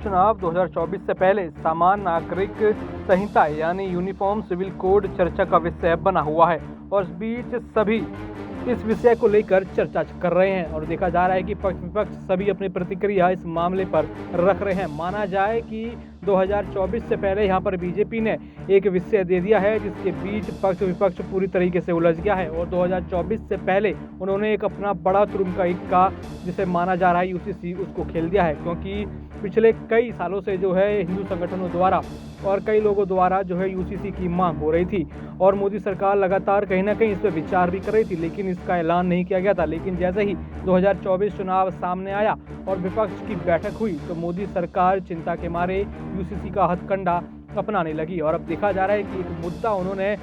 चुनाव 2024 से पहले सामान्य नागरिक संहिता यानी यूनिफॉर्म सिविल कोड चर्चा का विषय बना हुआ है और इस बीच सभी इस विषय को लेकर चर्चा कर रहे हैं और देखा जा रहा है कि पक्ष विपक्ष सभी अपनी प्रतिक्रिया इस मामले पर रख रहे हैं। माना जाए कि 2024 से पहले यहां पर बीजेपी ने एक विषय दे दिया है जिसके बीच पक्ष विपक्ष पूरी तरीके से उलझ गया है और 2024 से पहले उन्होंने एक अपना बड़ा तुरुम का इक्का जिसे माना जा रहा है यूसीसी उसको खेल दिया है, क्योंकि पिछले कई सालों से जो है हिंदू संगठनों द्वारा और कई लोगों द्वारा जो है यूसीसी की मांग हो रही थी और मोदी सरकार लगातार कहीं ना कहीं इस पर विचार भी कर रही थी, लेकिन इसका ऐलान नहीं किया गया था। लेकिन जैसे ही 2024 चुनाव सामने आया और विपक्ष की बैठक हुई तो मोदी सरकार चिंता के मारे यूसीसी का हथकंडा अपनाने लगी और अब देखा जा रहा है कि एक मुद्दा उन्होंने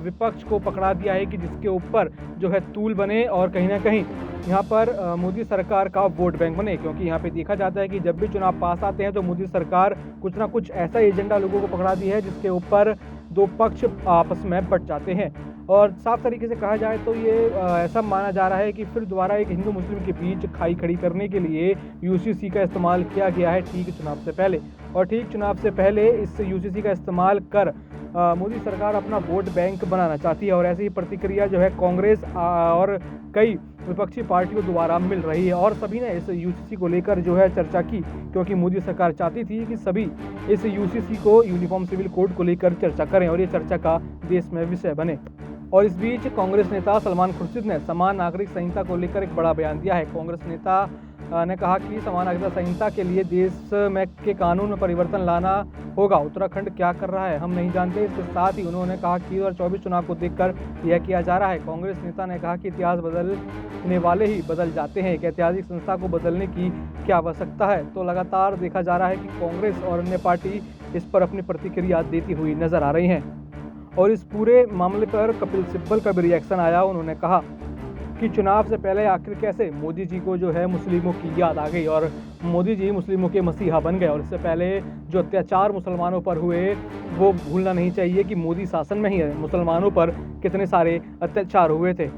विपक्ष को पकड़ा दिया है कि जिसके ऊपर जो है तूल बने और कहीं ना कहीं यहाँ पर मोदी सरकार का वोट बैंक बने, क्योंकि यहाँ पे देखा जाता है कि जब भी चुनाव पास आते हैं तो मोदी सरकार कुछ ना कुछ ऐसा एजेंडा लोगों को पकड़ा दी है जिसके ऊपर दो पक्ष आपस में बट जाते हैं। और साफ तरीके से कहा जाए तो ये ऐसा माना जा रहा है कि फिर दोबारा एक हिंदू मुस्लिम के बीच खाई खड़ी करने के लिए यूसीसी का इस्तेमाल किया गया है ठीक चुनाव से पहले। और ठीक चुनाव से पहले इस यूसीसी का इस्तेमाल कर मोदी सरकार अपना वोट बैंक बनाना चाहती है और ऐसी ही प्रतिक्रिया जो है कांग्रेस और कई विपक्षी पार्टियों द्वारा मिल रही है और सभी ने इस यूसीसी को लेकर जो है चर्चा की, क्योंकि मोदी सरकार चाहती थी कि सभी इस यूसीसी को यूनिफॉर्म सिविल कोड को लेकर चर्चा करें और ये चर्चा का देश में विषय बने। और इस बीच कांग्रेस नेता सलमान खुर्शीद ने समान नागरिक संहिता को लेकर एक बड़ा बयान दिया है। कांग्रेस नेता ने कहा कि समान नागरिक संहिता के लिए देश में के कानून में परिवर्तन लाना होगा। उत्तराखंड क्या कर रहा है हम नहीं जानते। इसके साथ ही उन्होंने कहा कि 2024 चुनाव को देखकर यह किया जा रहा है। कांग्रेस नेता ने कहा कि इतिहास बदलने वाले ही बदल जाते हैं, एक ऐतिहासिक संस्था को बदलने की क्या आवश्यकता है। तो लगातार देखा जा रहा है कि कांग्रेस और अन्य पार्टी इस पर अपनी प्रतिक्रिया देती हुई नजर आ रही हैं और इस पूरे मामले पर कपिल सिब्बल का भी रिएक्शन आया। उन्होंने कहा कि चुनाव से पहले आखिर कैसे मोदी जी को जो है मुस्लिमों की याद आ गई और मोदी जी मुस्लिमों के मसीहा बन गए और इससे पहले जो अत्याचार मुसलमानों पर हुए वो भूलना नहीं चाहिए कि मोदी शासन में ही मुसलमानों पर कितने सारे अत्याचार हुए थे।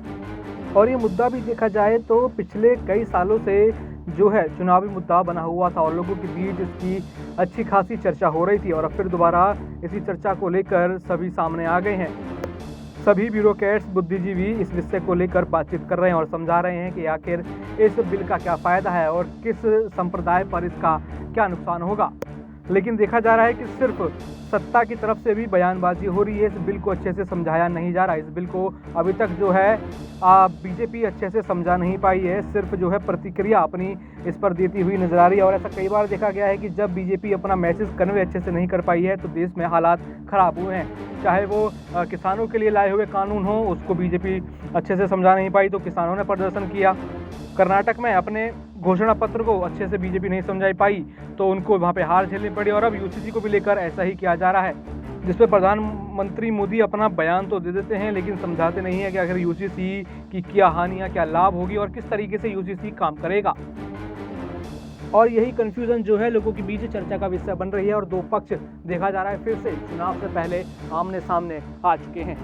और ये मुद्दा भी देखा जाए तो पिछले कई सालों से जो है चुनावी मुद्दा बना हुआ था और लोगों के बीच इसकी अच्छी खासी चर्चा हो रही थी और अब फिर दोबारा इसी चर्चा को लेकर सभी सामने आ गए हैं। सभी ब्यूरोक्रेट्स बुद्धिजीवी इस विषय को लेकर बातचीत कर रहे हैं और समझा रहे हैं कि आखिर इस बिल का क्या फ़ायदा है और किस संप्रदाय पर इसका क्या नुकसान होगा। लेकिन देखा जा रहा है कि सिर्फ सत्ता की तरफ से भी बयानबाजी हो रही है, इस बिल को अच्छे से समझाया नहीं जा रहा। इस बिल को अभी तक जो है बीजेपी अच्छे से समझा नहीं पाई है, सिर्फ जो है प्रतिक्रिया अपनी इस पर देती हुई नजर आ रही है। और ऐसा कई बार देखा गया है कि जब बीजेपी अपना मैसेज कन्वे अच्छे से नहीं कर पाई है तो देश में हालात खराब हुए हैं। चाहे वो किसानों के लिए लाए हुए कानून हो उसको बीजेपी अच्छे से समझा नहीं पाई तो किसानों ने प्रदर्शन किया। कर्नाटक में अपने घोषणा पत्र को अच्छे से बीजेपी नहीं समझा पाई तो उनको वहाँ पे हार झेलनी पड़ी और अब यूसीसी को भी लेकर ऐसा ही किया जा रहा है, जिस पर प्रधानमंत्री मोदी अपना बयान तो दे देते हैं लेकिन समझाते नहीं है कि आखिर यूसीसी की क्या हानियां क्या लाभ होगी और किस तरीके से यूसीसी काम करेगा। और यही कंफ्यूजन जो है लोगों के बीच चर्चा का विषय बन रही है और दो पक्ष देखा जा रहा है फिर से चुनाव से पहले आमने सामने आ चुके हैं।